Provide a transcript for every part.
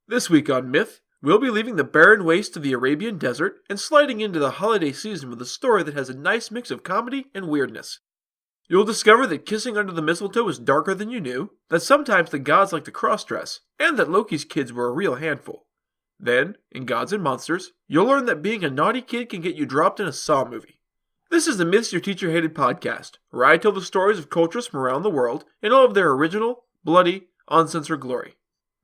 This week on Myth, we'll be leaving the barren waste of the Arabian desert and sliding into the holiday season with a story that has a nice mix of comedy and weirdness. You'll discover that kissing under the mistletoe is darker than you knew, that sometimes the gods like to cross-dress, and that Loki's kids were a real handful. Then, in Gods and Monsters, you'll learn that being a naughty kid can get you dropped in a Saw movie. This is the Myths Your Teacher Hated podcast, where I tell the stories of cultures from around the world in all of their original, bloody, uncensored glory.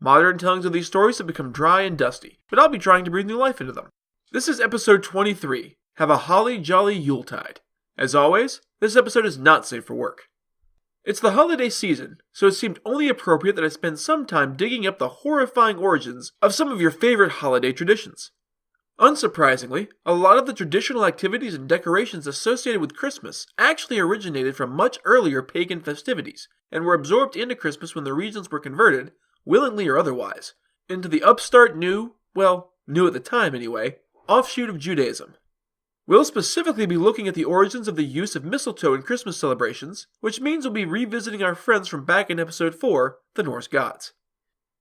Modern tellings of these stories have become dry and dusty, but I'll be trying to breathe new life into them. This is episode 23, Have a Holly Jolly Yuletide. As always, this episode is not safe for work. It's the holiday season, so it seemed only appropriate that I spend some time digging up the horrifying origins of some of your favorite holiday traditions. Unsurprisingly, a lot of the traditional activities and decorations associated with Christmas actually originated from much earlier pagan festivities, and were absorbed into Christmas when the regions were converted, willingly or otherwise, into the upstart new at the time anyway, offshoot of Judaism. We'll specifically be looking at the origins of the use of mistletoe in Christmas celebrations, which means we'll be revisiting our friends from back in episode 4, the Norse gods.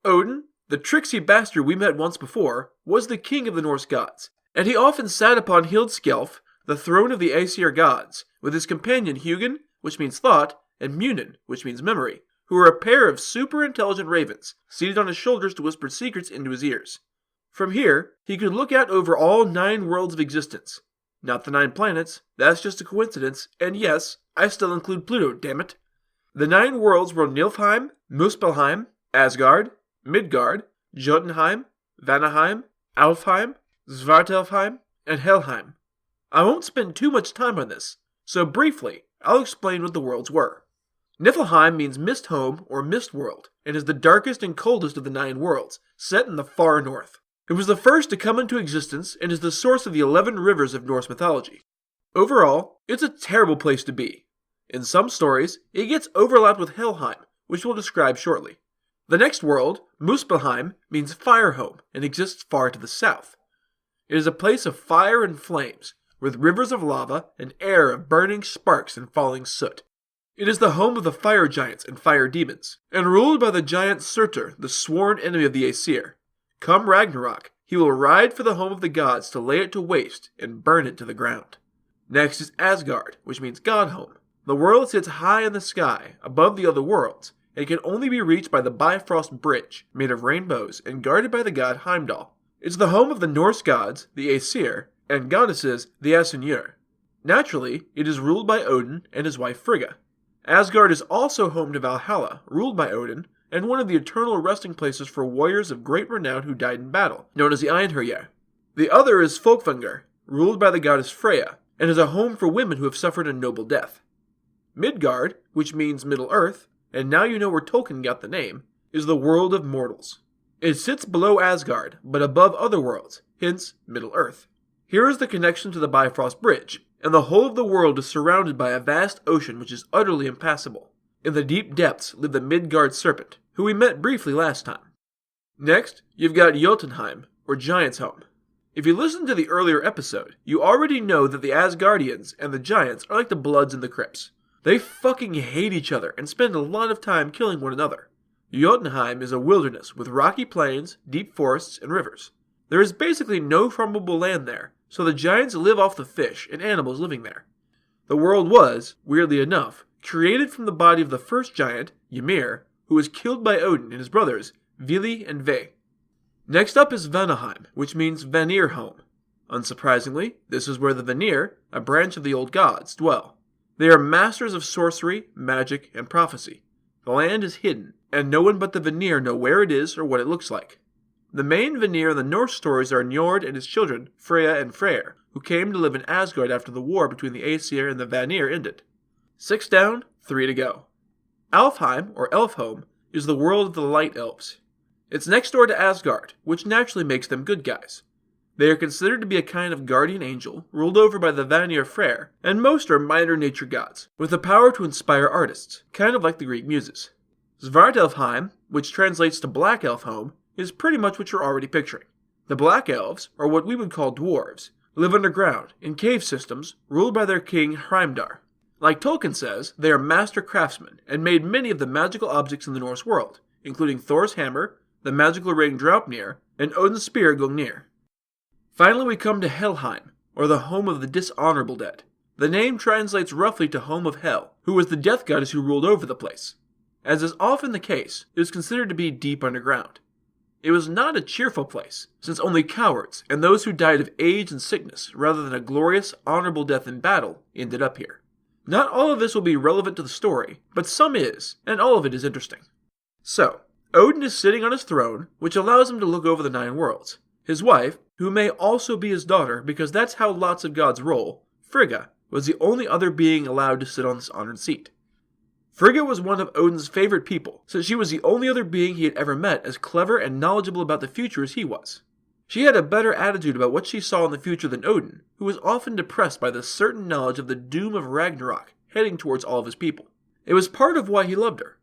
Odin, the tricksy bastard we met once before, was the king of the Norse gods, and he often sat upon Hildskjalf, the throne of the Aesir gods, with his companion Hugin, which means thought, and Munin, which means memory, who were a pair of super intelligent ravens, seated on his shoulders to whisper secrets into his ears. From here, he could look out over all 9 worlds of existence. Not the 9 planets, that's just a coincidence, and yes, I still include Pluto, dammit. The 9 worlds were Niflheim, Muspelheim, Asgard, Midgard, Jotunheim, Vanaheim, Alfheim, Svartalfheim, and Helheim. I won't spend too much time on this, so briefly, I'll explain what the worlds were. Niflheim means mist home or mist world, and is the darkest and coldest of the 9 worlds, set in the far north. It was the first to come into existence and is the source of the 11 rivers of Norse mythology. Overall, it's a terrible place to be. In some stories, it gets overlapped with Helheim, which we'll describe shortly. The next world, Muspelheim, means fire home and exists far to the south. It is a place of fire and flames, with rivers of lava and air of burning sparks and falling soot. It is the home of the fire giants and fire demons, and ruled by the giant Surtur, the sworn enemy of the Aesir. Come Ragnarok, he will ride for the home of the gods to lay it to waste and burn it to the ground. Next is Asgard, which means god home. The world sits high in the sky, above the other worlds, and can only be reached by the Bifrost Bridge, made of rainbows and guarded by the god Heimdall. It's the home of the Norse gods, the Aesir, and goddesses, the Asunur. Naturally, it is ruled by Odin and his wife Frigga. Asgard is also home to Valhalla, ruled by Odin, and one of the eternal resting places for warriors of great renown who died in battle, known as the Einherjar. The other is Folkvangr, ruled by the goddess Freya, and is a home for women who have suffered a noble death. Midgard, which means Middle Earth, and now you know where Tolkien got the name, is the world of mortals. It sits below Asgard, but above other worlds, hence Middle Earth. Here is the connection to the Bifrost Bridge, and the whole of the world is surrounded by a vast ocean which is utterly impassable. In the deep depths live the Midgard serpent, who we met briefly last time. Next, you've got Jotunheim, or Giants' Home. If you listened to the earlier episode, you already know that the Asgardians and the Giants are like the Bloods and the Crips. They fucking hate each other and spend a lot of time killing one another. Jotunheim is a wilderness with rocky plains, deep forests, and rivers. There is basically no farmable land there, so the giants live off the fish and animals living there. The world was, weirdly enough, created from the body of the first giant, Ymir, who was killed by Odin and his brothers, Vili and Ve. Next up is Vanaheim, which means Vanir home. Unsurprisingly, this is where the Vanir, a branch of the old gods, dwell. They are masters of sorcery, magic, and prophecy. The land is hidden, and no one but the Vanir know where it is or what it looks like. The main Vanir in the Norse stories are Njord and his children, Freya and Freyr, who came to live in Asgard after the war between the Aesir and the Vanir ended. 6 down, 3 to go. Alfheim, or Elfhome, is the world of the Light Elves. It's next door to Asgard, which naturally makes them good guys. They are considered to be a kind of guardian angel, ruled over by the Vanir Freyr, and most are minor nature gods, with the power to inspire artists, kind of like the Greek muses. Svartalfheim, which translates to Black Elf Home, is pretty much what you're already picturing. The Black Elves, or what we would call dwarves, live underground, in cave systems, ruled by their king Hreimdar. Like Tolkien says, they are master craftsmen, and made many of the magical objects in the Norse world, including Thor's hammer, the magical ring Draupnir, and Odin's spear Gungnir. Finally we come to Helheim, or the home of the dishonorable dead. The name translates roughly to home of Hel, who was the death goddess who ruled over the place. As is often the case, it was considered to be deep underground. It was not a cheerful place, since only cowards and those who died of age and sickness rather than a glorious, honorable death in battle ended up here. Not all of this will be relevant to the story, but some is, and all of it is interesting. So, Odin is sitting on his throne, which allows him to look over the 9 worlds. His wife, who may also be his daughter because that's how lots of gods roll, Frigga, was the only other being allowed to sit on this honored seat. Frigga was one of Odin's favorite people, since she was the only other being he had ever met as clever and knowledgeable about the future as he was. She had a better attitude about what she saw in the future than Odin, who was often depressed by the certain knowledge of the doom of Ragnarok heading towards all of his people. It was part of why he loved her.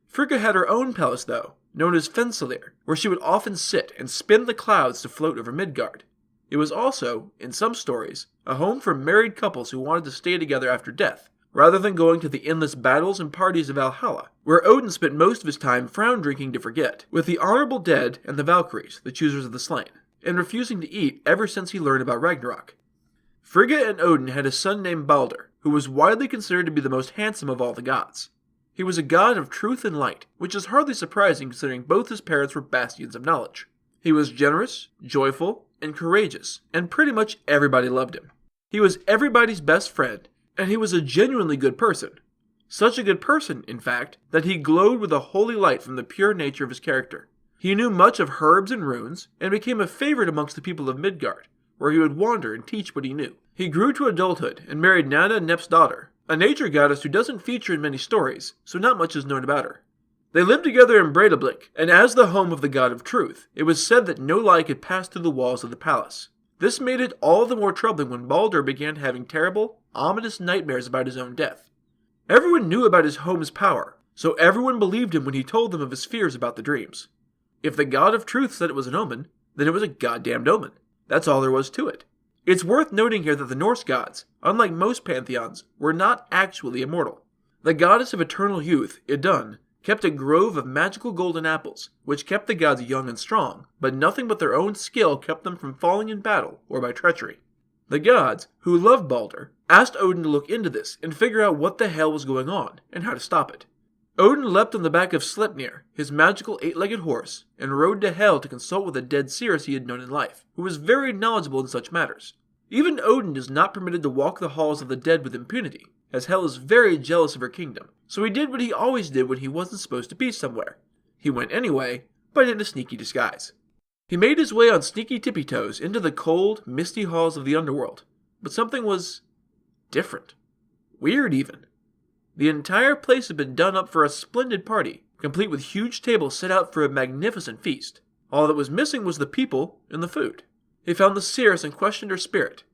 Frigga had her own palace, though, known as Fensalir, where she would often sit and spin the clouds to float over Midgard. It was also, in some stories, a home for married couples who wanted to stay together after death, rather than going to the endless battles and parties of Valhalla, where Odin spent most of his time frown-drinking to forget, with the honorable dead and the Valkyries, the choosers of the slain, and refusing to eat ever since he learned about Ragnarok. Frigga and Odin had a son named Balder, who was widely considered to be the most handsome of all the gods. He was a god of truth and light, which is hardly surprising considering both his parents were bastions of knowledge. He was generous, joyful, and courageous, and pretty much everybody loved him. He was everybody's best friend, and he was a genuinely good person. Such a good person, in fact, that he glowed with a holy light from the pure nature of his character. He knew much of herbs and runes, and became a favorite amongst the people of Midgard, where he would wander and teach what he knew. He grew to adulthood and married Nanna Nep's daughter, a nature goddess who doesn't feature in many stories, so not much is known about her. They lived together in Breidablik, and as the home of the god of truth, it was said that no light could pass through the walls of the palace. This made it all the more troubling when Balder began having terrible, ominous nightmares about his own death. Everyone knew about his home's power, so everyone believed him when he told them of his fears about the dreams. If the god of truth said it was an omen, then it was a goddamned omen. That's all there was to it. It's worth noting here that the Norse gods, unlike most pantheons, were not actually immortal. The goddess of eternal youth, Idun, kept a grove of magical golden apples, which kept the gods young and strong, but nothing but their own skill kept them from falling in battle or by treachery. The gods, who loved Balder, asked Odin to look into this and figure out what the hell was going on and how to stop it. Odin leapt on the back of Sleipnir, his magical 8-legged horse, and rode to Hel to consult with a dead seeress he had known in life, who was very knowledgeable in such matters. Even Odin is not permitted to walk the halls of the dead with impunity, as Hel is very jealous of her kingdom, so he did what he always did when he wasn't supposed to be somewhere. He went anyway, but in a sneaky disguise. He made his way on sneaky tippy-toes into the cold, misty halls of the underworld, but something was different. Weird, even. The entire place had been done up for a splendid party, complete with huge tables set out for a magnificent feast. All that was missing was the people and the food. He found the seeress and questioned her spirit.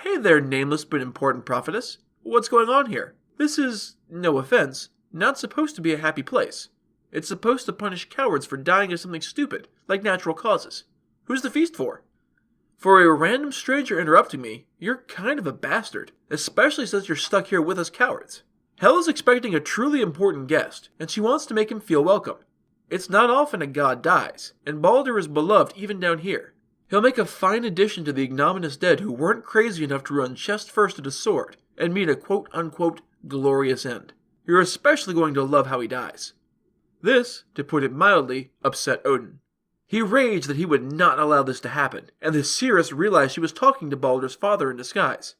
"Hey there, nameless but important prophetess. What's going on here? This is, no offense, not supposed to be a happy place. It's supposed to punish cowards for dying of something stupid, like natural causes. Who's the feast for?" "For a random stranger interrupting me, you're kind of a bastard, especially since you're stuck here with us cowards. Hel is expecting a truly important guest, and she wants to make him feel welcome. It's not often a god dies, and Balder is beloved even down here. He'll make a fine addition to the ignominious dead who weren't crazy enough to run chest first at a sword and meet a quote-unquote glorious end. You're especially going to love how he dies." This, to put it mildly, upset Odin. He raged that he would not allow this to happen, and the seeress realized she was talking to Balder's father in disguise.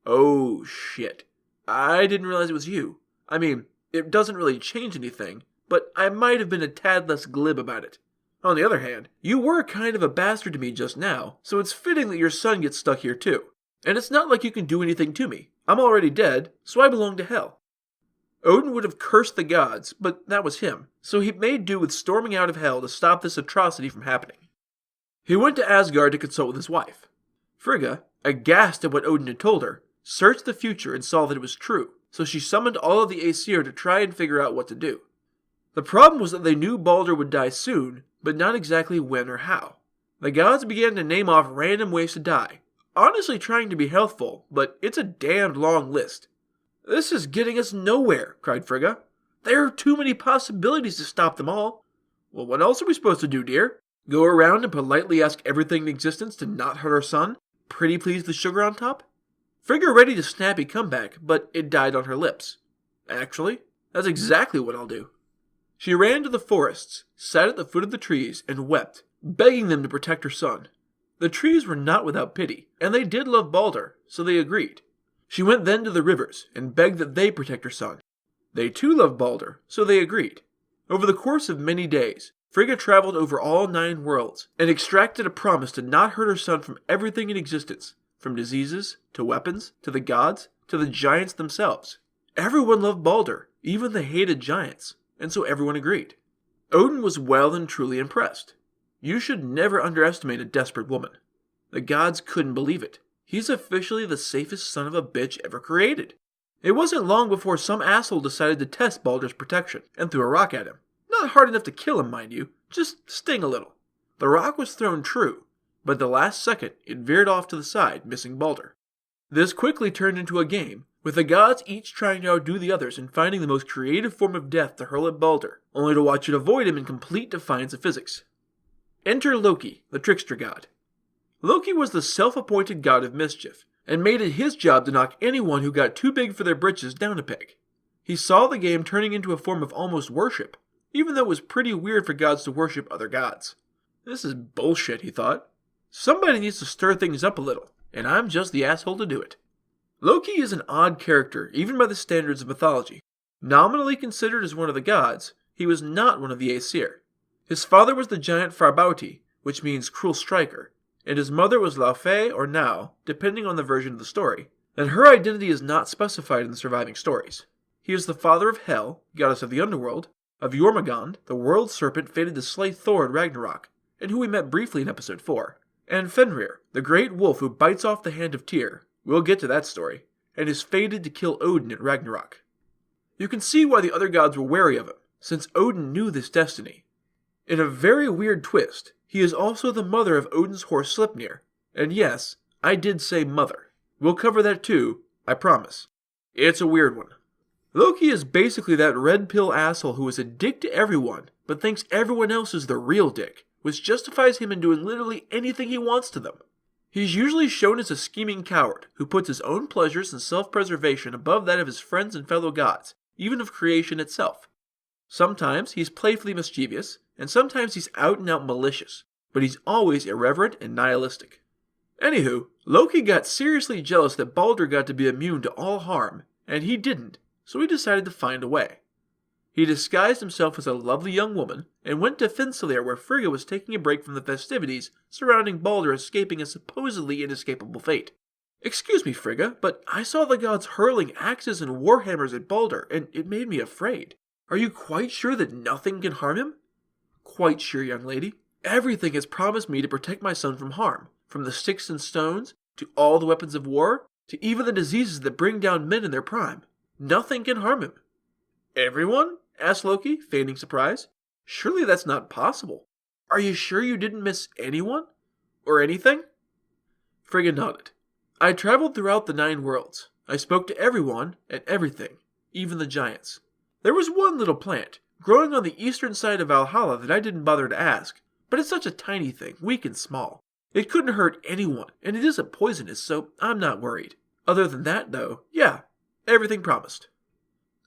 "Oh, shit. I didn't realize it was you. I mean, it doesn't really change anything, but I might have been a tad less glib about it. On the other hand, you were kind of a bastard to me just now, so it's fitting that your son gets stuck here too. And it's not like you can do anything to me. I'm already dead, so I belong to Hel." Odin would have cursed the gods, but that was him, so he made do with storming out of Hel to stop this atrocity from happening. He went to Asgard to consult with his wife. Frigga, aghast at what Odin had told her, searched the future and saw that it was true, so she summoned all of the Aesir to try and figure out what to do. The problem was that they knew Balder would die soon, but not exactly when or how. The gods began to name off random ways to die, honestly trying to be healthful, but it's a damned long list. "This is getting us nowhere," cried Frigga. "There are too many possibilities to stop them all. Well, what else are we supposed to do, dear? Go around and politely ask everything in existence to not hurt our son? Pretty please the sugar on top? Frigga readied a snappy comeback, but it died on her lips. Actually, that's exactly what I'll do. She ran to the forests, sat at the foot of the trees, and wept, begging them to protect her son. The trees were not without pity, and they did love Balder, so they agreed. She went then to the rivers, and begged that they protect her son. They too loved Balder, so they agreed. Over the course of many days, Frigga traveled over all 9 worlds, and extracted a promise to not hurt her son from everything in existence, from diseases, to weapons, to the gods, to the giants themselves. Everyone loved Balder, even the hated giants, and so everyone agreed. Odin was well and truly impressed. You should never underestimate a desperate woman. The gods couldn't believe it. He's officially the safest son of a bitch ever created. It wasn't long before some asshole decided to test Balder's protection, and threw a rock at him. Not hard enough to kill him, mind you, just sting a little. The rock was thrown true, but at the last second it veered off to the side, missing Balder. This quickly turned into a game, with the gods each trying to outdo the others in finding the most creative form of death to hurl at Balder, only to watch it avoid him in complete defiance of physics. Enter Loki, the trickster god. Loki was the self-appointed god of mischief, and made it his job to knock anyone who got too big for their britches down a peg. He saw the game turning into a form of almost worship, even though it was pretty weird for gods to worship other gods. This is bullshit, he thought. Somebody needs to stir things up a little, and I'm just the asshole to do it. Loki is an odd character, even by the standards of mythology. Nominally considered as one of the gods, he was not one of the Aesir. His father was the giant Farbauti, which means cruel striker, and his mother was Laufey or Nau, depending on the version of the story, and her identity is not specified in the surviving stories. He is the father of Hel, goddess of the underworld, of Jormungand, the world serpent fated to slay Thor in Ragnarok, and who we met briefly in episode 4, and Fenrir, the great wolf who bites off the hand of Tyr, we'll get to that story, and is fated to kill Odin at Ragnarok. You can see why the other gods were wary of him, since Odin knew this destiny. In a very weird twist, he is also the mother of Odin's horse Sleipnir, and yes, I did say mother. We'll cover that too, I promise. It's a weird one. Loki is basically that red pill asshole who is a dick to everyone, but thinks everyone else is the real dick, which justifies him in doing literally anything he wants to them. He's usually shown as a scheming coward, who puts his own pleasures and self-preservation above that of his friends and fellow gods, even of creation itself. Sometimes he's playfully mischievous, and sometimes he's out-and-out malicious, but he's always irreverent and nihilistic. Anywho, Loki got seriously jealous that Balder got to be immune to all harm, and he didn't, so he decided to find a way. He disguised himself as a lovely young woman, and went to Fensalir where Frigga was taking a break from the festivities surrounding Balder escaping a supposedly inescapable fate. Excuse me, Frigga, but I saw the gods hurling axes and warhammers at Balder, and it made me afraid. Are you quite sure that nothing can harm him? Quite sure, young lady. Everything has promised me to protect my son from harm, from the sticks and stones, to all the weapons of war, to even the diseases that bring down men in their prime. Nothing can harm him. Everyone? Asked Loki, feigning surprise. Surely that's not possible. Are you sure you didn't miss anyone? Or anything? Frigga nodded. I traveled throughout the 9 worlds. I spoke to everyone and everything, even the giants. There was one little plant, growing on the eastern side of Valhalla that I didn't bother to ask, but it's such a tiny thing, weak and small. It couldn't hurt anyone, and it isn't poisonous, so I'm not worried. Other than that, though, yeah, everything promised.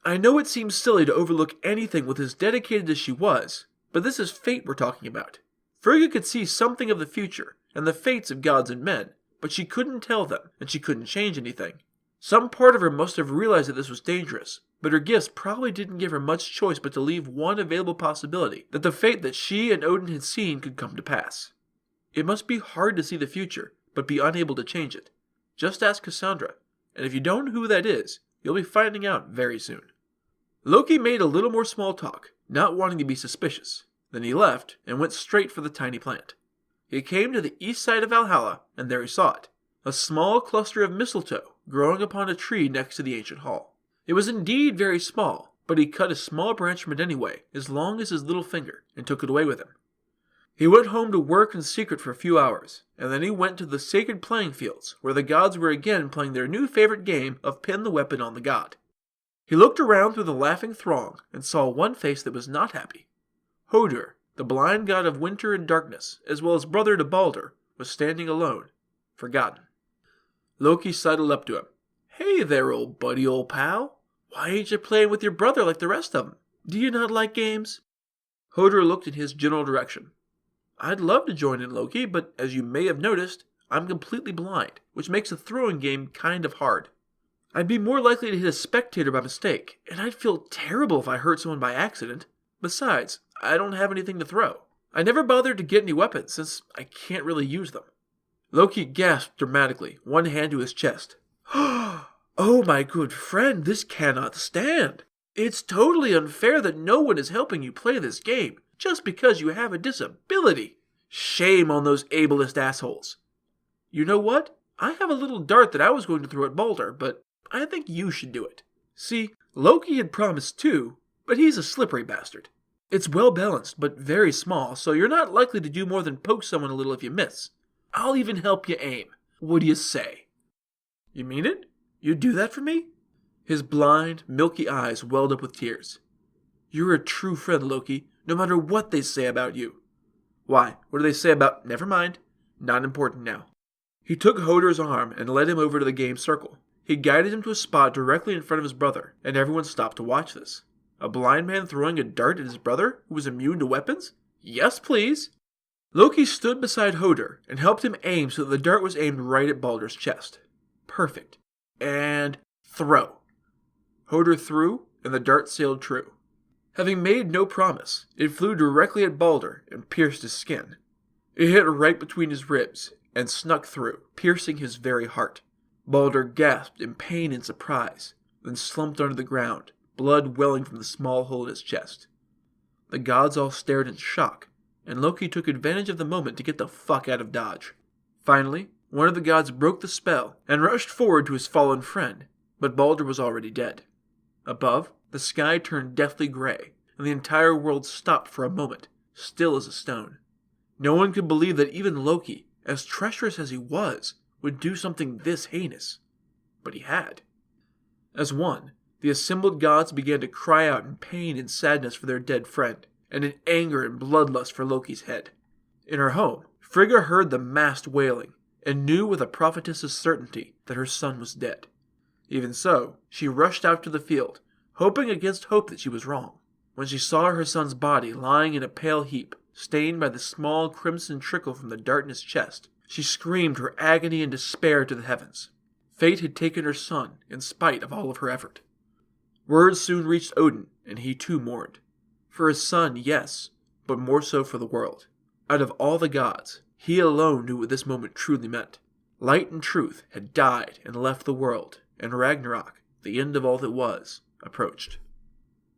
I know it seems silly to overlook anything with as dedicated as she was, but this is fate we're talking about. Frigga could see something of the future, and the fates of gods and men, but she couldn't tell them, and she couldn't change anything. Some part of her must have realized that this was dangerous, but her gifts probably didn't give her much choice but to leave one available possibility, that the fate that she and Odin had seen could come to pass. It must be hard to see the future, but be unable to change it. Just ask Cassandra, and if you don't know who that is, you'll be finding out very soon. Loki made a little more small talk, not wanting to be suspicious. Then he left and went straight for the tiny plant. He came to the east side of Valhalla, and there he saw it, a small cluster of mistletoe growing upon a tree next to the ancient hall. It was indeed very small, but he cut a small branch from it anyway, as long as his little finger, and took it away with him. He went home to work in secret for a few hours, and then he went to the sacred playing fields, where the gods were again playing their new favorite game of pin the weapon on the god. He looked around through the laughing throng, and saw one face that was not happy. Hodur, The blind god of winter and darkness, as well as brother to Balder, was standing alone, forgotten. Loki sidled up to him. "Hey there, old buddy, old pal. Why ain't you playing with your brother like the rest of 'em? Do you not like games?" Hodor looked in his general direction. "I'd love to join in, Loki, but as you may have noticed, I'm completely blind, which makes a throwing game kind of hard. I'd be more likely to hit a spectator by mistake, and I'd feel terrible if I hurt someone by accident. Besides, I don't have anything to throw. I never bothered to get any weapons, since I can't really use them." Loki gasped dramatically, one hand to his chest. "Oh, my good friend, this cannot stand. It's totally unfair that no one is helping you play this game, just because you have a disability. Shame on those ableist assholes. You know what? I have a little dart that I was going to throw at Balder, but I think you should do it." See, Loki had promised too, but he's a slippery bastard. It's well balanced, but very small, so you're not likely to do more than poke someone a little if you miss. I'll even help you aim. What do you say? "You mean it? You'd do that for me?" His blind, milky eyes welled up with tears. "You're a true friend, Loki, no matter what they say about you." "Why, what do they say about—" "Never mind. Not important now." He took Hodor's arm and led him over to the game circle. He guided him to a spot directly in front of his brother, and everyone stopped to watch this. A blind man throwing a dart at his brother, who was immune to weapons? Yes, please. Loki stood beside Hodor and helped him aim so that the dart was aimed right at Balder's chest. Perfect. And throw. Hodor threw, and the dart sailed true. Having made no promise, it flew directly at Balder and pierced his skin. It hit right between his ribs and snuck through, piercing his very heart. Balder gasped in pain and surprise, then slumped onto the ground, blood welling from the small hole in his chest. The gods all stared in shock, and Loki took advantage of the moment to get the fuck out of Dodge. Finally, one of the gods broke the spell and rushed forward to his fallen friend, but Balder was already dead. Above, the sky turned deathly gray, and the entire world stopped for a moment, still as a stone. No one could believe that even Loki, as treacherous as he was, would do something this heinous. But he had. As one, the assembled gods began to cry out in pain and sadness for their dead friend, and in anger and bloodlust for Loki's head. In her home, Frigga heard the massed wailing, and knew with a prophetess's certainty that her son was dead. Even so, she rushed out to the field, hoping against hope that she was wrong. When she saw her son's body lying in a pale heap, stained by the small crimson trickle from the dart in his chest, she screamed her agony and despair to the heavens. Fate had taken her son, in spite of all of her effort. Word soon reached Odin, and he too mourned. For his son, yes, but more so for the world. Out of all the gods, he alone knew what this moment truly meant. Light and truth had died and left the world, and Ragnarok, the end of all that was, approached.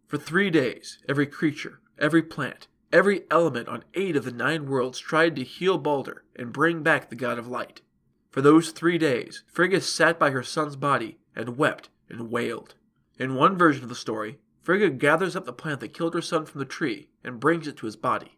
For 3 days, every creature, every plant, every element on 8 of the 9 worlds tried to heal Balder and bring back the god of light. For those 3 days, Frigga sat by her son's body and wept and wailed. In one version of the story, Frigga gathers up the plant that killed her son from the tree and brings it to his body.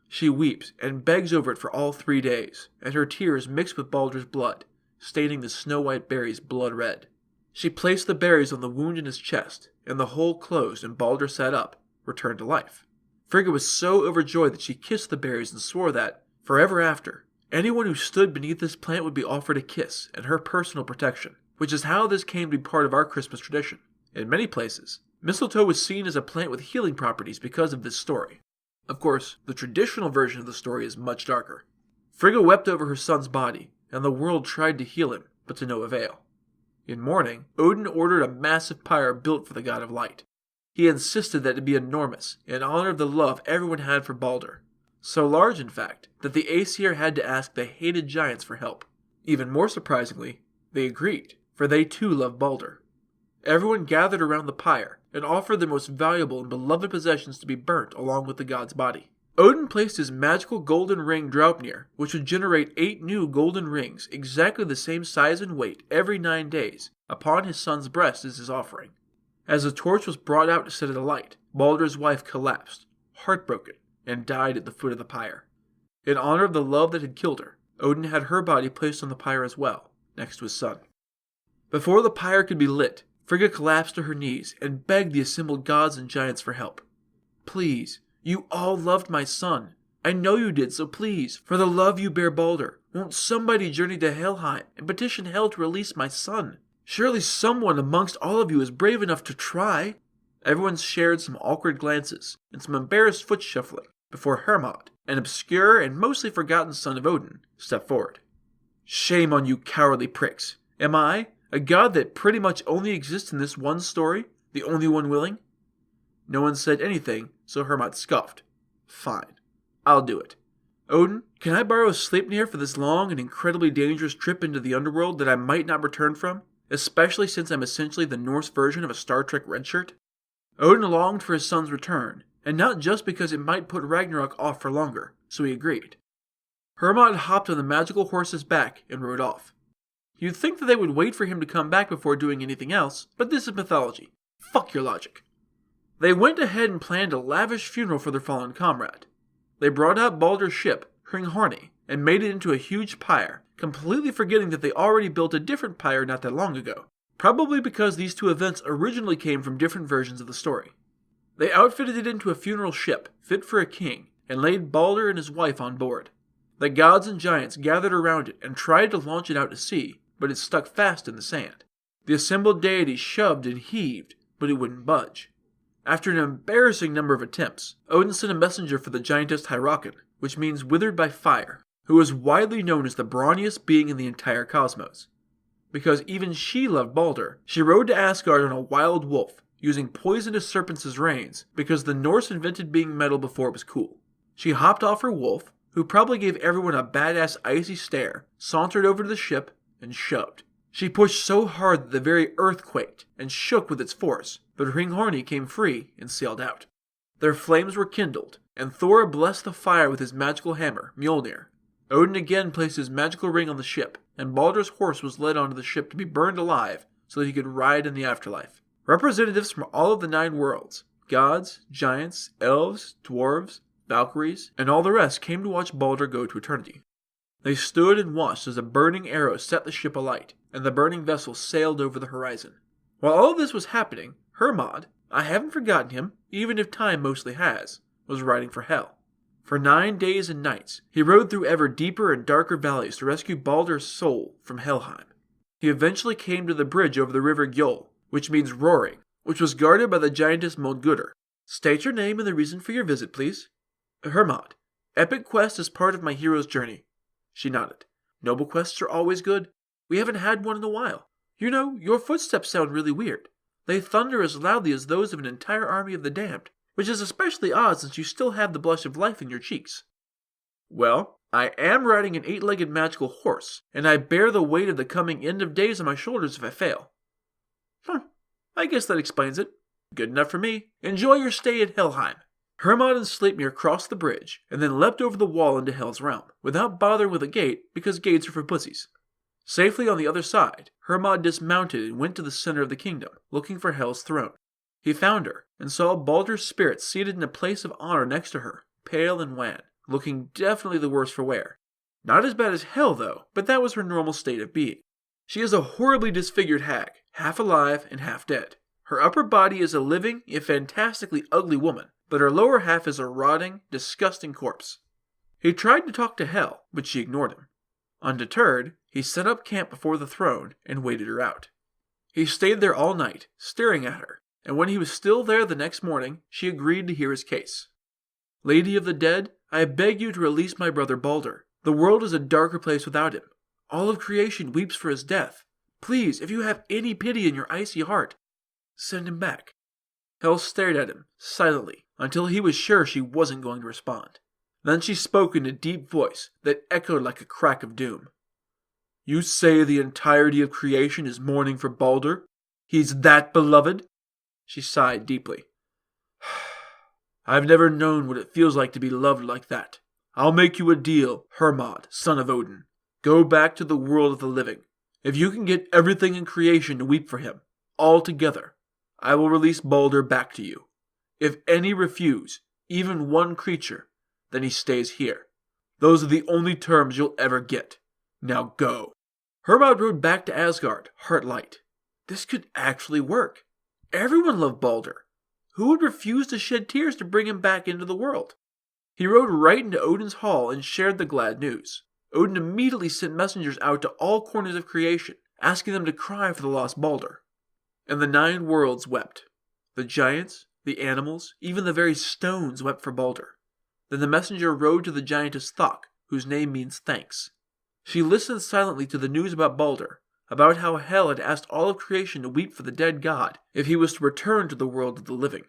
She weeps and begs over it for all 3 days, and her tears mix with Balder's blood, staining the snow-white berries blood red. She placed the berries on the wound in his chest, and the hole closed and Balder sat up, returned to life. Frigga was so overjoyed that she kissed the berries and swore that, forever after, anyone who stood beneath this plant would be offered a kiss and her personal protection, which is how this came to be part of our Christmas tradition. In many places, mistletoe was seen as a plant with healing properties because of this story. Of course, the traditional version of the story is much darker. Frigga wept over her son's body, and the world tried to heal him, but to no avail. In mourning, Odin ordered a massive pyre built for the god of light. He insisted that it be enormous, in honor of the love everyone had for Balder. So large, in fact, that the Aesir had to ask the hated giants for help. Even more surprisingly, they agreed, for they too loved Balder. Everyone gathered around the pyre and offered their most valuable and beloved possessions to be burnt along with the god's body. Odin placed his magical golden ring Draupnir, which would generate 8 new golden rings, exactly the same size and weight, every 9 days, upon his son's breast as his offering. As the torch was brought out to set it alight, Balder's wife collapsed, heartbroken, and died at the foot of the pyre. In honor of the love that had killed her, Odin had her body placed on the pyre as well, next to his son. Before the pyre could be lit, Frigga collapsed to her knees and begged the assembled gods and giants for help. "Please, You all loved my son. I know you did, so please, for the love you bear Balder, won't somebody journey to Helheim and petition Hel to release my son? Surely someone amongst all of you is brave enough to try." Everyone shared some awkward glances and some embarrassed foot shuffling before Hermod, an obscure and mostly forgotten son of Odin, stepped forward. "Shame on you cowardly pricks. Am I, a god that pretty much only exists in this one story, the only one willing?" No one said anything, so Hermod scoffed. "Fine. I'll do it. Odin, can I borrow Sleipnir for this long and incredibly dangerous trip into the underworld that I might not return from, especially since I'm essentially the Norse version of a Star Trek redshirt?" Odin longed for his son's return, and not just because it might put Ragnarok off for longer, so he agreed. Hermod hopped on the magical horse's back and rode off. You'd think that they would wait for him to come back before doing anything else, but this is mythology. Fuck your logic. They went ahead and planned a lavish funeral for their fallen comrade. They brought out Baldur's ship, Hringhorni, and made it into a huge pyre, completely forgetting that they already built a different pyre not that long ago, probably because these two events originally came from different versions of the story. They outfitted it into a funeral ship, fit for a king, and laid Baldur and his wife on board. The gods and giants gathered around it and tried to launch it out to sea, but it stuck fast in the sand. The assembled deities shoved and heaved, but it wouldn't budge. After an embarrassing number of attempts, Odin sent a messenger for the giantess Hyrrokin, which means withered by fire, who was widely known as the brawniest being in the entire cosmos. Because even she loved Baldur, she rode to Asgard on a wild wolf, using poisonous serpents as reins, because the Norse invented being metal before it was cool. She hopped off her wolf, who probably gave everyone a badass icy stare, sauntered over to the ship, and shoved. She pushed so hard that the very earth quaked and shook with its force, but Hringhorni came free and sailed out. Their flames were kindled, and Thor blessed the fire with his magical hammer, Mjolnir. Odin again placed his magical ring on the ship, and Baldur's horse was led onto the ship to be burned alive so that he could ride in the afterlife. Representatives from all of the 9 worlds, gods, giants, elves, dwarves, Valkyries, and all the rest came to watch Baldur go to eternity. They stood and watched as a burning arrow set the ship alight, and the burning vessel sailed over the horizon. While all of this was happening, Hermod, I haven't forgotten him, even if time mostly has, was riding for Hel. For 9 days and nights, he rode through ever deeper and darker valleys to rescue Baldur's soul from Helheim. He eventually came to the bridge over the river Gjoll, which means roaring, which was guarded by the giantess Moldgudr. "State your name and the reason for your visit, please." "Hermod. Epic quest is part of my hero's journey." She nodded. "Noble quests are always good. We haven't had one in a while. You know, your footsteps sound really weird. They thunder as loudly as those of an entire army of the damned, which is especially odd since you still have the blush of life in your cheeks." "Well, I am riding an 8-legged magical horse, and I bear the weight of the coming end of days on my shoulders if I fail." I guess that explains it. Good enough for me. Enjoy your stay at Helheim." Hermod and Sleipnir crossed the bridge, and then leapt over the wall into Hel's realm, without bothering with a gate, because gates are for pussies. Safely on the other side, Hermod dismounted and went to the center of the kingdom, looking for Hel's throne. He found her, and saw Baldur's spirit seated in a place of honor next to her, pale and wan, looking definitely the worse for wear. Not as bad as Hel, though, but that was her normal state of being. She is a horribly disfigured hag, half alive and half dead. Her upper body is a living, yet fantastically ugly woman, but her lower half is a rotting, disgusting corpse. He tried to talk to Hel, but she ignored him. Undeterred, he set up camp before the throne and waited her out. He stayed there all night, staring at her, and when he was still there the next morning, she agreed to hear his case. "Lady of the dead, I beg you to release my brother Baldur. The world is a darker place without him. All of creation weeps for his death. Please, if you have any pity in your icy heart, send him back." Hel stared at him, silently, until he was sure she wasn't going to respond. Then she spoke in a deep voice that echoed like a crack of doom. "You say the entirety of creation is mourning for Baldur? He's that beloved?" She sighed deeply. "I've never known what it feels like to be loved like that. I'll make you a deal, Hermod, son of Odin. Go back to the world of the living. If you can get everything in creation to weep for him, all together, I will release Baldur back to you. If any refuse, even one creature, then he stays here. Those are the only terms you'll ever get. Now go." Hermod rode back to Asgard, heart light. This could actually work. Everyone loved Baldur. Who would refuse to shed tears to bring him back into the world? He rode right into Odin's hall and shared the glad news. Odin immediately sent messengers out to all corners of creation, asking them to cry for the lost Balder. And the 9 worlds wept. The giants, the animals, even the very stones wept for Balder. Then the messenger rode to the giantess Thok, whose name means thanks. She listened silently to the news about Balder, about how Hel had asked all of creation to weep for the dead god if he was to return to the world of the living.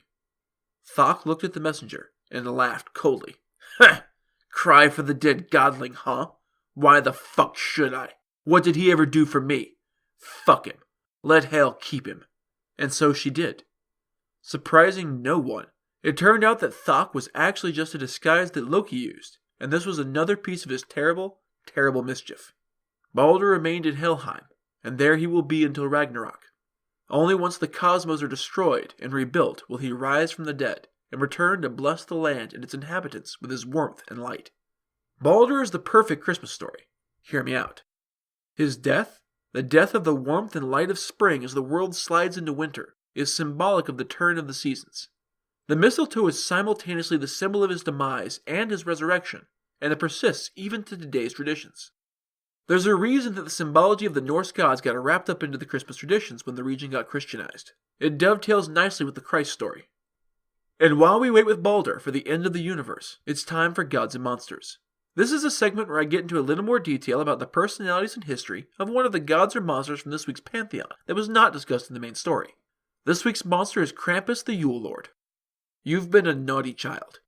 Thok looked at the messenger and laughed coldly. "Ha! Cry for the dead godling, huh? Why the fuck should I? What did he ever do for me? Fuck him. Let Hel keep him." And so she did. Surprising no one, it turned out that Thok was actually just a disguise that Loki used, and this was another piece of his terrible, terrible mischief. Balder remained in Helheim, and there he will be until Ragnarok. Only once the cosmos are destroyed and rebuilt will he rise from the dead and return to bless the land and its inhabitants with his warmth and light. Balder is the perfect Christmas story. Hear me out. His death, the death of the warmth and light of spring as the world slides into winter, is symbolic of the turn of the seasons. The mistletoe is simultaneously the symbol of his demise and his resurrection, and it persists even to today's traditions. There's a reason that the symbology of the Norse gods got wrapped up into the Christmas traditions when the region got Christianized. It dovetails nicely with the Christ story. And while we wait with Balder for the end of the universe, it's time for Gods and Monsters. This is a segment where I get into a little more detail about the personalities and history of one of the gods or monsters from this week's pantheon that was not discussed in the main story. This week's monster is Krampus the Yule Lord. You've been a naughty child.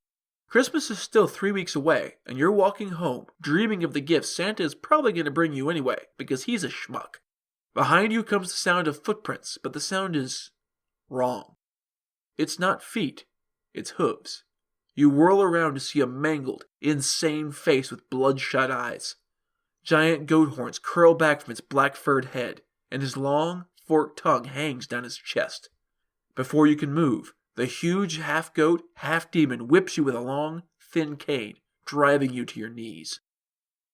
Christmas is still 3 weeks away, and you're walking home, dreaming of the gifts Santa is probably going to bring you anyway, because he's a schmuck. Behind you comes the sound of footprints, but the sound is wrong. It's not feet, it's hooves. You whirl around to see a mangled, insane face with bloodshot eyes. Giant goat horns curl back from its black-furred head, and his long, forked tongue hangs down his chest. Before you can move, the huge half-goat, half-demon whips you with a long, thin cane, driving you to your knees.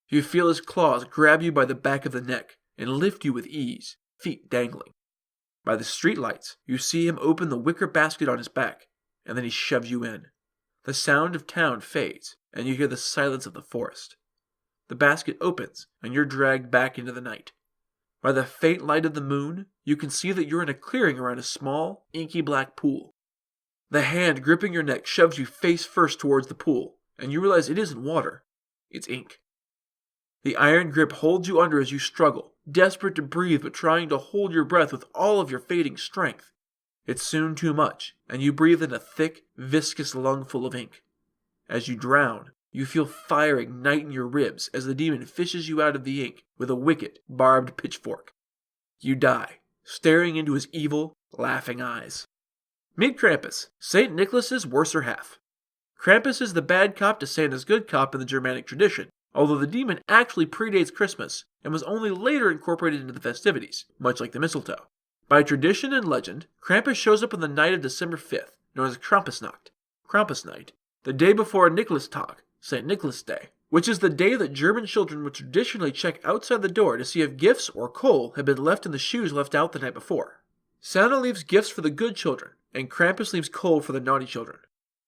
You feel his claws grab you by the back of the neck and lift you with ease, feet dangling. By the streetlights, you see him open the wicker basket on his back, and then he shoves you in. The sound of town fades, and you hear the silence of the forest. The basket opens, and you're dragged back into the night. By the faint light of the moon, you can see that you're in a clearing around a small, inky black pool. The hand gripping your neck shoves you face first towards the pool, and you realize it isn't water, it's ink. The iron grip holds you under as you struggle, desperate to breathe but trying to hold your breath with all of your fading strength. It's soon too much, and you breathe in a thick, viscous lungful of ink. As you drown, you feel fire ignite in your ribs as the demon fishes you out of the ink with a wicked, barbed pitchfork. You die, staring into his evil, laughing eyes. Meet Krampus, St. Nicholas's worser half. Krampus is the bad cop to Santa's good cop in the Germanic tradition, although the demon actually predates Christmas and was only later incorporated into the festivities, much like the mistletoe. By tradition and legend, Krampus shows up on the night of December 5th, known as Krampusnacht, Krampus Night, the day before Nikolastag, St. Nicholas Day, which is the day that German children would traditionally check outside the door to see if gifts or coal had been left in the shoes left out the night before. Santa leaves gifts for the good children, and Krampus leaves coal for the naughty children.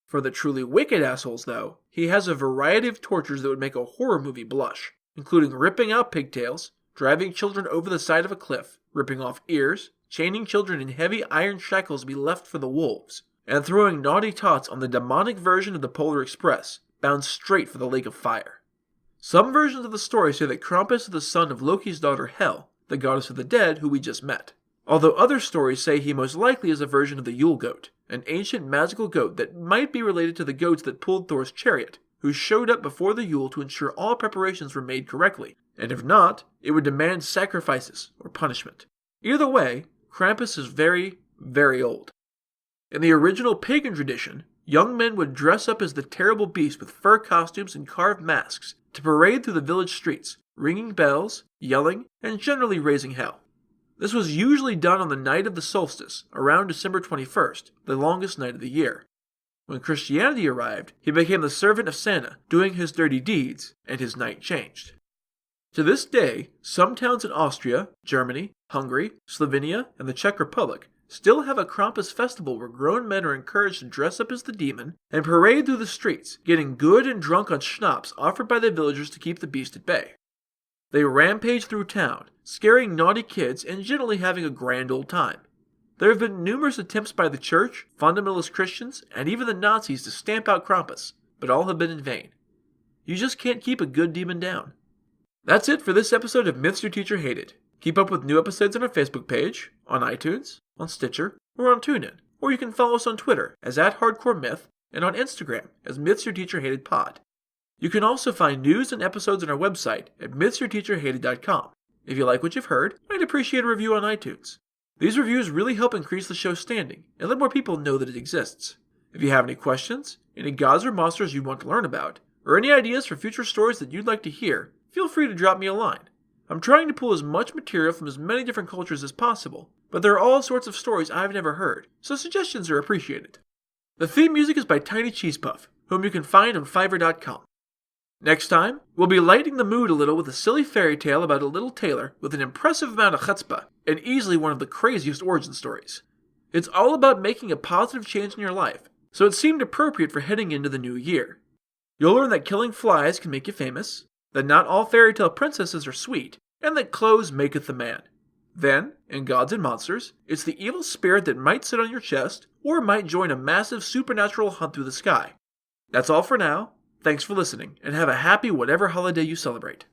For the truly wicked assholes, though, he has a variety of tortures that would make a horror movie blush, including ripping out pigtails, driving children over the side of a cliff, ripping off ears, chaining children in heavy iron shackles to be left for the wolves, and throwing naughty tots on the demonic version of the Polar Express, bound straight for the Lake of Fire. Some versions of the story say that Krampus is the son of Loki's daughter Hel, the goddess of the dead who we just met. Although other stories say he most likely is a version of the Yule goat, an ancient magical goat that might be related to the goats that pulled Thor's chariot, who showed up before the Yule to ensure all preparations were made correctly, and if not, it would demand sacrifices or punishment. Either way, Krampus is very, very old. In the original pagan tradition, young men would dress up as the terrible beast with fur costumes and carved masks to parade through the village streets, ringing bells, yelling, and generally raising hell. This was usually done on the night of the solstice, around December 21st, the longest night of the year. When Christianity arrived, he became the servant of Santa, doing his dirty deeds, and his night changed. To this day, some towns in Austria, Germany, Hungary, Slovenia, and the Czech Republic still have a Krampus festival where grown men are encouraged to dress up as the demon and parade through the streets, getting good and drunk on schnapps offered by the villagers to keep the beast at bay. They rampage through town, scaring naughty kids and generally having a grand old time. There have been numerous attempts by the church, fundamentalist Christians, and even the Nazis to stamp out Krampus, but all have been in vain. You just can't keep a good demon down. That's it for this episode of Myths Your Teacher Hated. Keep up with new episodes on our Facebook page, on iTunes, on Stitcher, or on TuneIn, or you can follow us on Twitter as @HardcoreMyth and on Instagram as Myths Your Teacher Hated Pod. You can also find news and episodes on our website at mythsyourteacherhated.com. If you like what you've heard, I'd appreciate a review on iTunes. These reviews really help increase the show's standing and let more people know that it exists. If you have any questions, any gods or monsters you want to learn about, or any ideas for future stories that you'd like to hear, feel free to drop me a line. I'm trying to pull as much material from as many different cultures as possible, but there are all sorts of stories I've never heard, so suggestions are appreciated. The theme music is by Tiny Cheese Puff, whom you can find on Fiverr.com. Next time, we'll be lightening the mood a little with a silly fairy tale about a little tailor with an impressive amount of chutzpah, and easily one of the craziest origin stories. It's all about making a positive change in your life, so it seemed appropriate for heading into the new year. You'll learn that killing flies can make you famous, that not all fairy tale princesses are sweet, and that clothes maketh the man. Then, in Gods and Monsters, it's the evil spirit that might sit on your chest, or might join a massive supernatural hunt through the sky. That's all for now. Thanks for listening, and have a happy whatever holiday you celebrate.